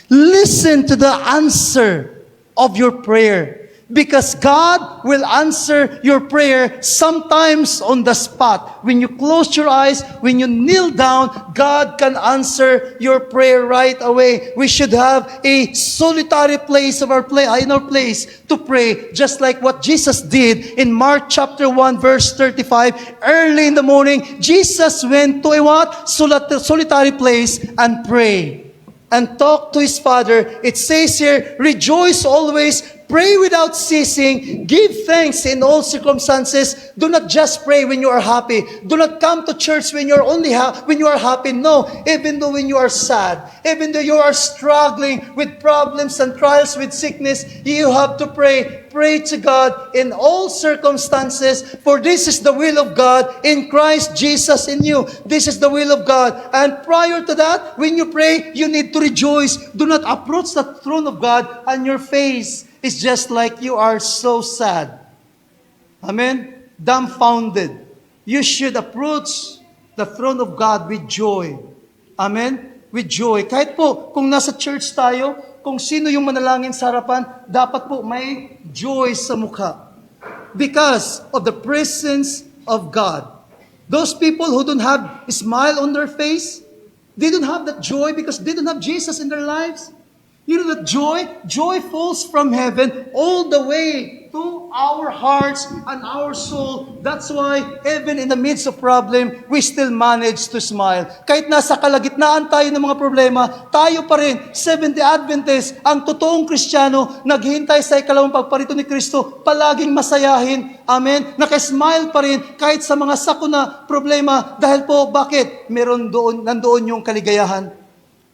Listen to the answer of your prayer. Because God will answer your prayer sometimes on the spot. When you close your eyes, when you kneel down, God can answer your prayer right away. We should have a solitary place of in our place to pray, just like what Jesus did in Mark chapter 1 verse 35. Early in the morning, Jesus went to a what? Solitary place and pray and talk to His Father. It says here, rejoice always, pray without ceasing, give thanks in all circumstances. Do not just pray when you are happy. Do not come to church when you're when you are happy. No, even though when you are sad, even though you are struggling with problems and trials with sickness, you have to pray. Pray to God in all circumstances, for this is the will of God in Christ Jesus in you. This is the will of God. And prior to that, when you pray, you need to rejoice. Do not approach the throne of God on your face. It's just like you are so sad. Amen? Dumbfounded. You should approach the throne of God with joy. Amen? With joy. Kahit po, kung nasa church tayo, kung sino yung manalangin sa harapan, dapat po may joy sa mukha. Because of the presence of God. Those people who don't have a smile on their face, they don't have that joy because they don't have Jesus in their lives. You know that joy falls from heaven all the way to our hearts and our soul. That's why even in the midst of problem, we still manage to smile. Kahit nasa kalagitnaan tayo ng mga problema, tayo pa rin, Seventh-day Adventist, ang totoong Kristiyano, naghihintay sa ikalawang pagparito ni Kristo, palaging masayahin. Amen? Nakasmile pa rin kahit sa mga sakuna problema. Dahil po, bakit? Nandoon yung kaligayahan.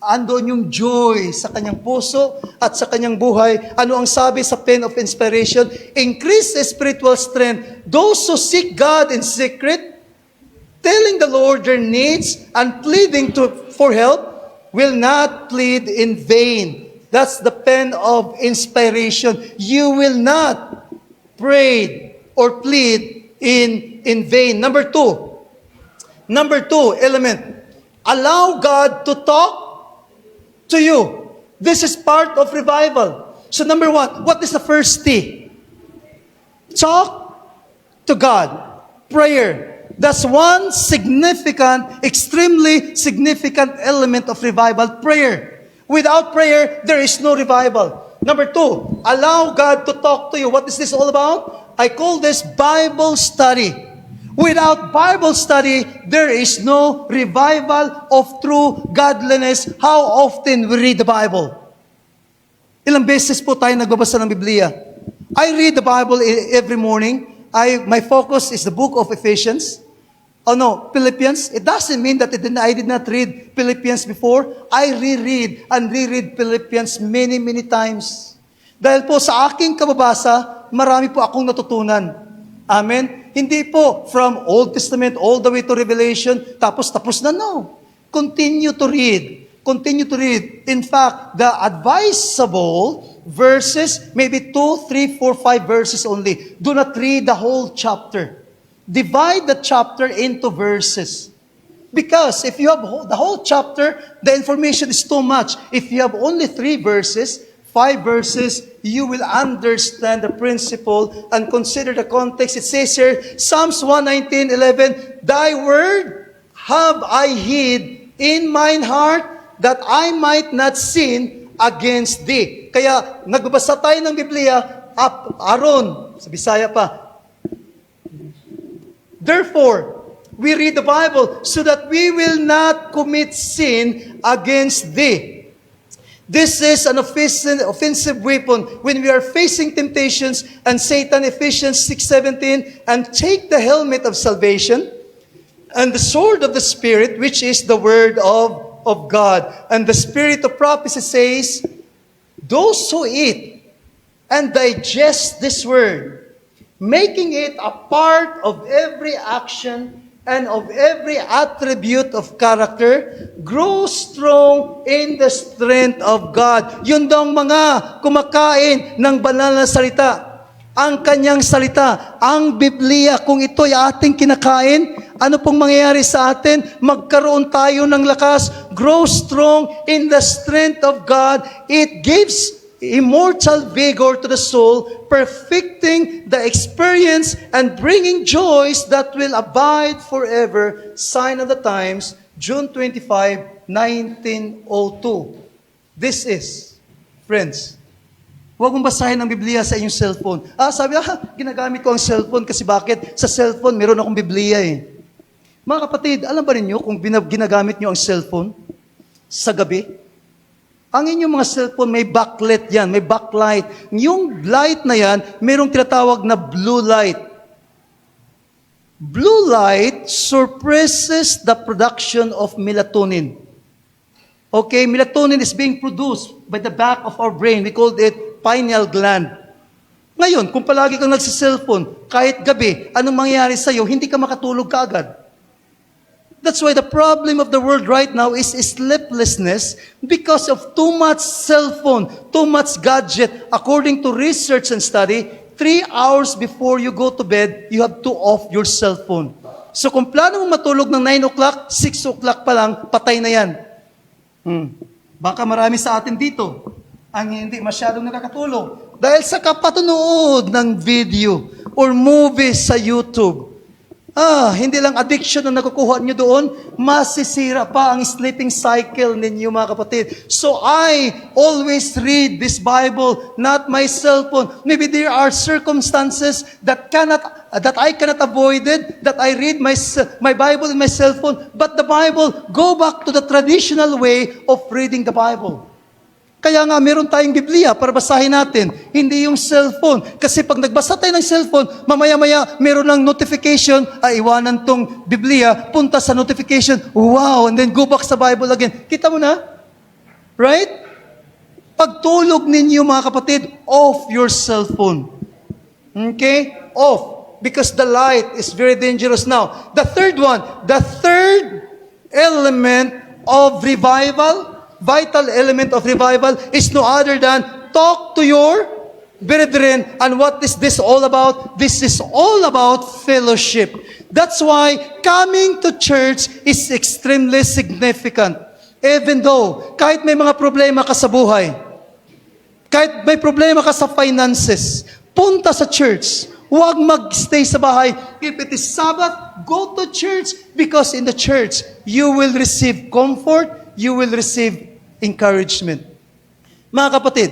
Andoon yung joy sa kanyang puso at sa kanyang buhay. Ano ang sabi sa pen of inspiration? Increase spiritual strength. Those who seek God in secret, telling the Lord their needs and pleading for help, will not plead in vain. That's the pen of inspiration. You will not pray or plead in vain. Number two element. Allow God to talk to you. This is part of revival. So number 1, what is the first T? Talk to God. Prayer. That's one significant, extremely significant element of revival. Prayer. Without prayer, there is no revival. Number 2, allow God to talk to you. What is this all about? I call this Bible study. Without Bible study, there is no revival of true godliness. How often we read the Bible? Ilang beses po tayo nagbabasa ng Biblia? I read the Bible every morning. My focus is the book of Ephesians. Philippians. It doesn't mean that I did not read Philippians before. I reread Philippians many, many times. Dahil po sa aking kababasa, marami po akong natutunan. Amen? Hindi po from Old Testament all the way to Revelation, tapos na. No. Continue to read. continue to read. In fact, the advisable verses, maybe 2, 3, 4, 5 verses only. Do not read the whole chapter. Divide the chapter into verses. Because if you have the whole chapter, the information is too much. If you have only 3 verses, 5 verses, you will understand the principle and consider the context. It says here, Psalms 119:11, Thy word have I hid in mine heart that I might not sin against thee. Kaya nagbabasa tayo ng Biblia, Aron, sa Bisaya pa. Therefore, we read the Bible so that we will not commit sin against thee. This is an offensive weapon when we are facing temptations, and Satan, Ephesians 6:17, and take the helmet of salvation and the sword of the Spirit, which is the word of God. And the spirit of prophecy says, those who eat and digest this word, making it a part of every action and of every attribute of character, grow strong in the strength of God. Yun daw ang mga kumakain ng banal na salita. Ang kanyang salita, ang Biblia, kung ito'y ating kinakain, ano pong mangyayari sa atin? Magkaroon tayo ng lakas. Grow strong in the strength of God. It gives immortal vigor to the soul, perfecting the experience and bringing joys that will abide forever. Sign of the Times, June 25, 1902. This is, friends, huwag mong basahin ang Biblia sa inyong cellphone. Sabi, ginagamit ko ang cellphone kasi bakit? Sa cellphone, meron akong Biblia eh. Mga kapatid, alam ba ninyo kung ginagamit nyo ang cellphone sa gabi? Ang inyong mga cellphone, may backlit yan, may backlight. Yung light na yan, mayroong tinatawag na blue light. Blue light suppresses the production of melatonin. Okay, melatonin is being produced by the back of our brain. We call it pineal gland. Ngayon, kung palagi kang nagsa-cellphone, kahit gabi, anong mangyayari sa'yo, hindi ka makatulog kaagad. That's why the problem of the world right now is sleeplessness because of too much cellphone, too much gadget. According to research and study, 3 hours before you go to bed, you have to off your cellphone. So kung plano mong matulog ng 9 o'clock, 6 o'clock pa lang, patay na yan. Baka marami sa atin dito ang hindi masyadong nakakatulog dahil sa kapatunood ng video or movies sa YouTube. Hindi lang addiction ang nakukuha nyo doon, masisira pa ang sleeping cycle ninyo, mga kapatid. So I always read this Bible, not my cellphone. Maybe there are circumstances that I cannot avoid it, that I read my Bible in my cellphone. But the Bible, go back to the traditional way of reading the Bible. Kaya nga, meron tayong Biblia para basahin natin. Hindi yung cellphone. Kasi pag nagbasa tayo ng cellphone, mamaya-maya, meron ng notification, iwanan tong Biblia, punta sa notification, wow, and then go back sa Bible again. Kita mo na? Right? Pagtulog ninyo, mga kapatid, off your cellphone. Okay? Off. Because the light is very dangerous now. The third element of revival, vital element of revival is no other than talk to your brethren. And what is this all about? This is all about fellowship. That's why coming to church is extremely significant. Even though, kahit may mga problema ka sa buhay, kahit may problema ka sa finances, punta sa church. Huwag mag-stay sa bahay. If it is Sabbath, go to church. Because in the church, you will receive comfort, you will receive encouragement. Mga kapatid,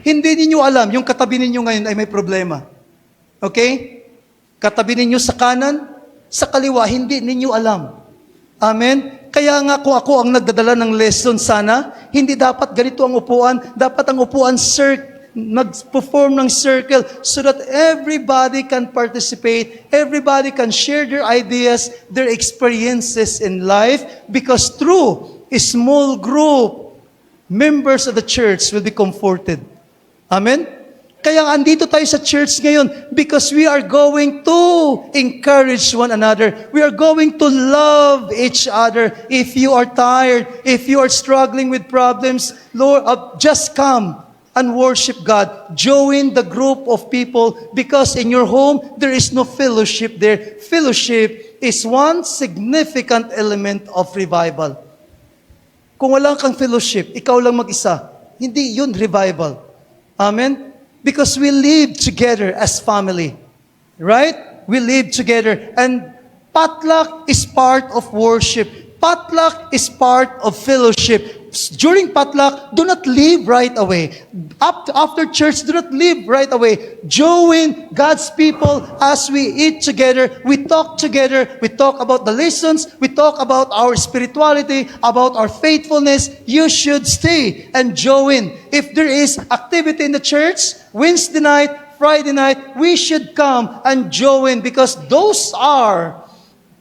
hindi ninyo alam, yung katabi ninyo ngayon ay may problema. Okay? Katabi ninyo sa kanan, sa kaliwa, hindi ninyo alam. Amen? Kaya nga kung ako ang nagdadala ng lesson sana, hindi dapat ganito ang upuan. Dapat ang upuan mag-perform ng circle so that everybody can participate, everybody can share their ideas, their experiences in life, because through a small group, members of the church will be comforted. Amen? Kaya andito tayo sa church ngayon because we are going to encourage one another. We are going to love each other. If you are tired, if you are struggling with problems, Lord, just come and worship God. Join the group of people because in your home, there is no fellowship there. Fellowship is one significant element of revival. Kung wala kang fellowship, ikaw lang mag-isa, hindi yun revival. Amen? Because we live together as family. Right? We live together. And potluck is part of worship. Potluck is part of fellowship. During potluck, do not leave right away. After church, do not leave right away. Join God's people as we eat together. We talk together. We talk about the lessons. We talk about our spirituality, about our faithfulness. You should stay and join. If there is activity in the church, Wednesday night, Friday night, we should come and join because those are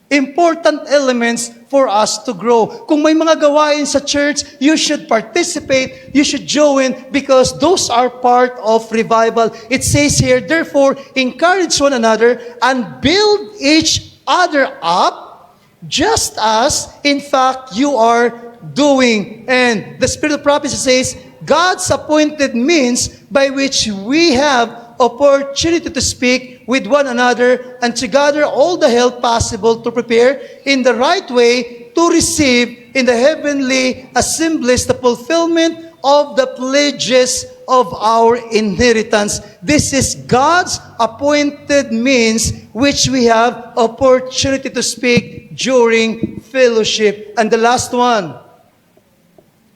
important elements for us to grow. Kung may mga gawain sa church, you should participate, you should join because those are part of revival. It says here, therefore, encourage one another and build each other up just as, in fact, you are doing. And the Spirit of prophecy says, God's appointed means by which we have opportunity to speak with one another and to gather all the help possible to prepare in the right way to receive in the heavenly assemblies the fulfillment of the pledges of our inheritance. This is God's appointed means which we have opportunity to speak during fellowship. And the last one,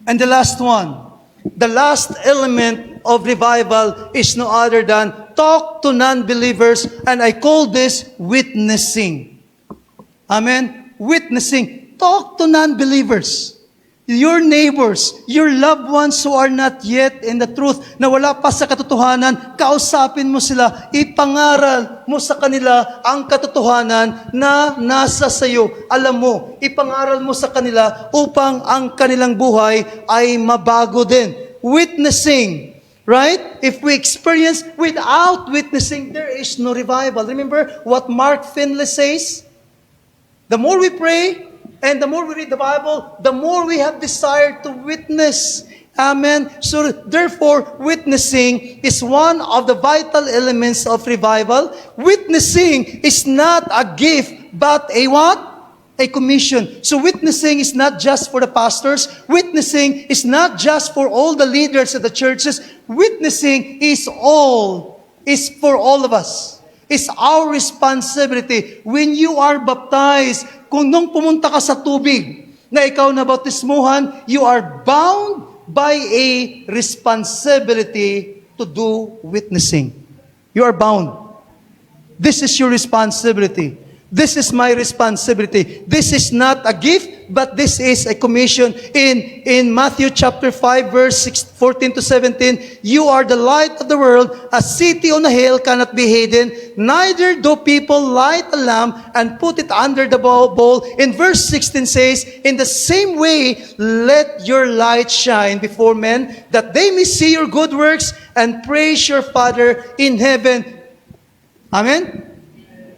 the last element of revival is no other than talk to non-believers, and I call this witnessing. Amen? Witnessing. Talk to non-believers. Your neighbors, your loved ones who are not yet in the truth, na wala pa sa katotohanan, kausapin mo sila, ipangaral mo sa kanila ang katotohanan na nasa sayo. Alam mo, ipangaral mo sa kanila upang ang kanilang buhay ay mabago din. Witnessing. Right? If we experience without witnessing, there is no revival. Remember what Mark Finley says? The more we pray and the more we read the Bible, the more we have desire to witness. Amen. So therefore, witnessing is one of the vital elements of revival. Witnessing is not a gift, but a what? A commission. So witnessing is not just for the pastors. Witnessing is not just for all the leaders of the churches. Witnessing is for all of us. It's our responsibility. When you are baptized, kung nung pumunta ka sa tubig, na ikaw na bautismuhan, you are bound by a responsibility to do witnessing. You are bound. This is your responsibility. This is my responsibility. This is not a gift, but this is a commission. In Matthew chapter 5, verse 14 to 17, you are the light of the world. A city on a hill cannot be hidden. Neither do people light a lamp and put it under the bowl. In verse 16 says, in the same way, let your light shine before men, that they may see your good works and praise your Father in heaven. Amen?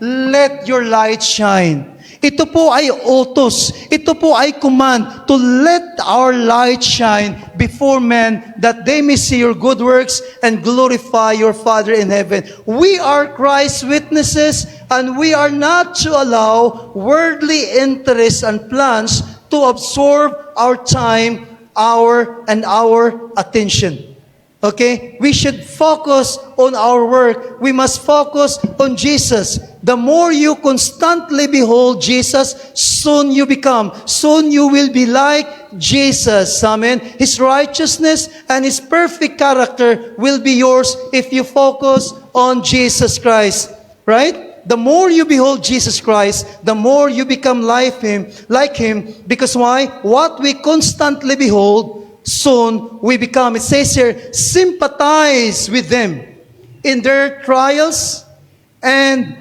Let your light shine. Ito po ay utos. Ito po ay command to let our light shine before men that they may see your good works and glorify your Father in heaven. We are Christ's witnesses and we are not to allow worldly interests and plans to absorb our time, our attention. Okay? We should focus on our work. We must focus on Jesus. The more you constantly behold Jesus, soon you will be like Jesus. Amen. His righteousness and His perfect character will be yours if you focus on Jesus Christ. Right? The more you behold Jesus Christ, the more you become like Him. Because why? What we constantly behold, soon we become. It says here, sympathize with them in their trials and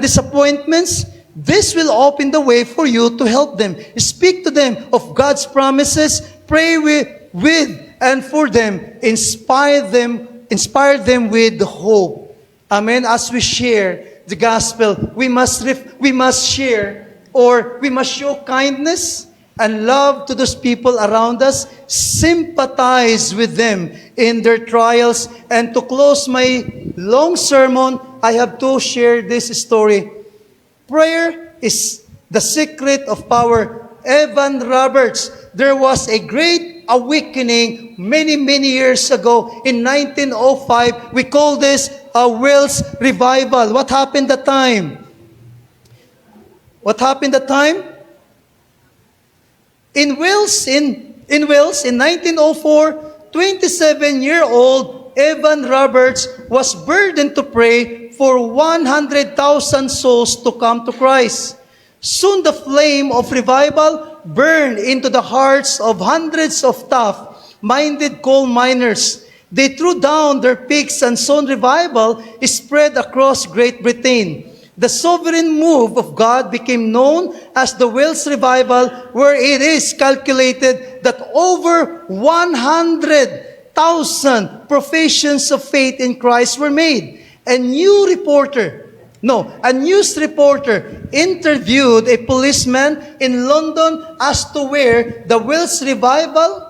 disappointments. This will open the way for you to help them. Speak to them of God's promises. Pray with and for them. Inspire them inspire them with hope. Amen. As we share the gospel, we must share, or we must show kindness and love to those people around us, sympathize with them in their trials. And to close my long sermon, I have to share this story. Prayer is the secret of power. Evan Roberts, there was a great awakening many years ago in 1905. We call this a Wales revival. What happened that time? What happened that time? In Wales, in 1904, 27-year-old Evan Roberts was burdened to pray for 100,000 souls to come to Christ. Soon the flame of revival burned into the hearts of hundreds of tough-minded coal miners. They threw down their picks, and soon revival spread across Great Britain. The sovereign move of God became known as the Wales Revival, where it is calculated that over 100,000 professions of faith in Christ were made. A news reporter interviewed a policeman in London as to where the Wales Revival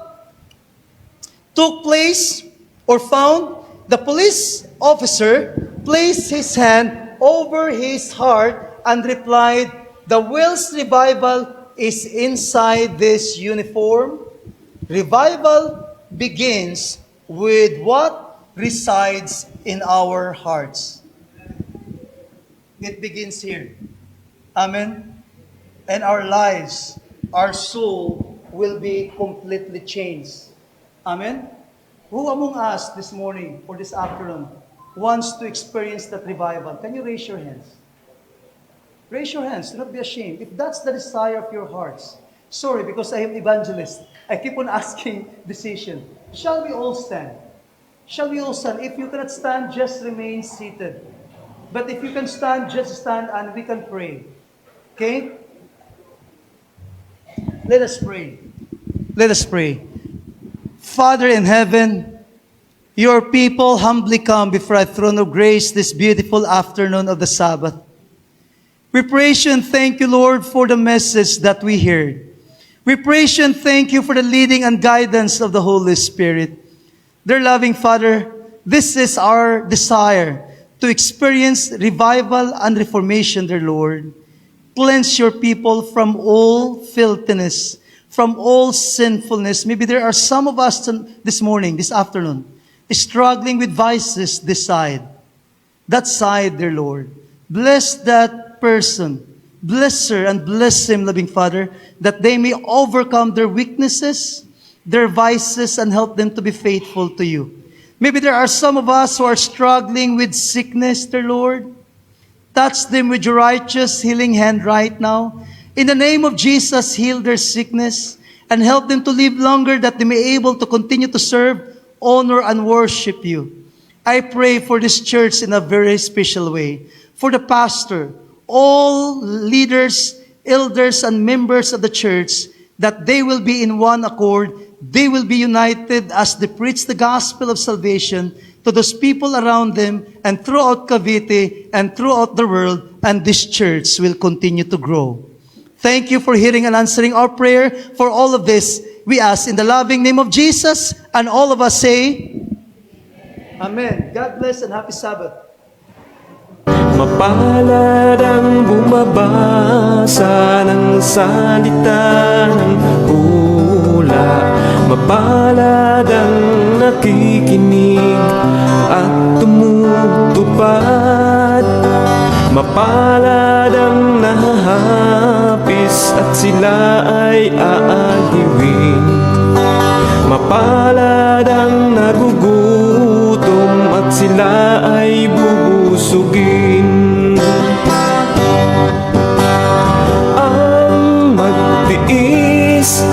took place or found. The police officer placed his hand over his heart and replied, "The Wales Revival is inside this uniform." Revival begins with what resides in our hearts. It begins here. Amen. And our lives, our soul will be completely changed. Amen. Who among us this morning or this afternoon wants to experience that revival? Can you raise your hands? Raise your hands. Do not be ashamed. If that's the desire of your hearts. Sorry, because I am evangelist. I keep on asking decision. Shall we all stand? Shall we all stand? If you cannot stand, just remain seated. But if you can stand, just stand and we can pray. Okay? Let us pray. Let us pray. Father in heaven, your people humbly come before thy throne of grace this beautiful afternoon of the Sabbath. We praise you and thank you, Lord, for the message that we heard. We praise you and thank you for the leading and guidance of the Holy Spirit. Dear loving Father, this is our desire, to experience revival and reformation, dear Lord. Cleanse your people from all filthiness, from all sinfulness. Maybe there are some of us this morning, this afternoon, struggling with vices this side. That side, dear Lord. Bless that person. Bless her and bless him, loving Father, that they may overcome their weaknesses, their vices, and help them to be faithful to you. Maybe there are some of us who are struggling with sickness, dear Lord. Touch them with your righteous healing hand right now. In the name of Jesus, heal their sickness and help them to live longer, that they may be able to continue to serve, honor, and worship you. I pray for this church in a very special way. For the pastor, all leaders, elders, and members of the church, that they will be in one accord. They will be united as they preach the gospel of salvation to those people around them and throughout Cavite and throughout the world, and this church will continue to grow. Thank you for hearing and answering our prayer. For all of this, we ask in the loving name of Jesus, and all of us say, Amen. God bless and happy Sabbath. Mapalad ang bumabasa ng salita ng pula. Mapalad ang nakikinig at tumutupad. Mapalad ang nahahapis at sila ay aaliwin. Mapalad ang nagugutom at sila ay bubusugin. Ang magtiis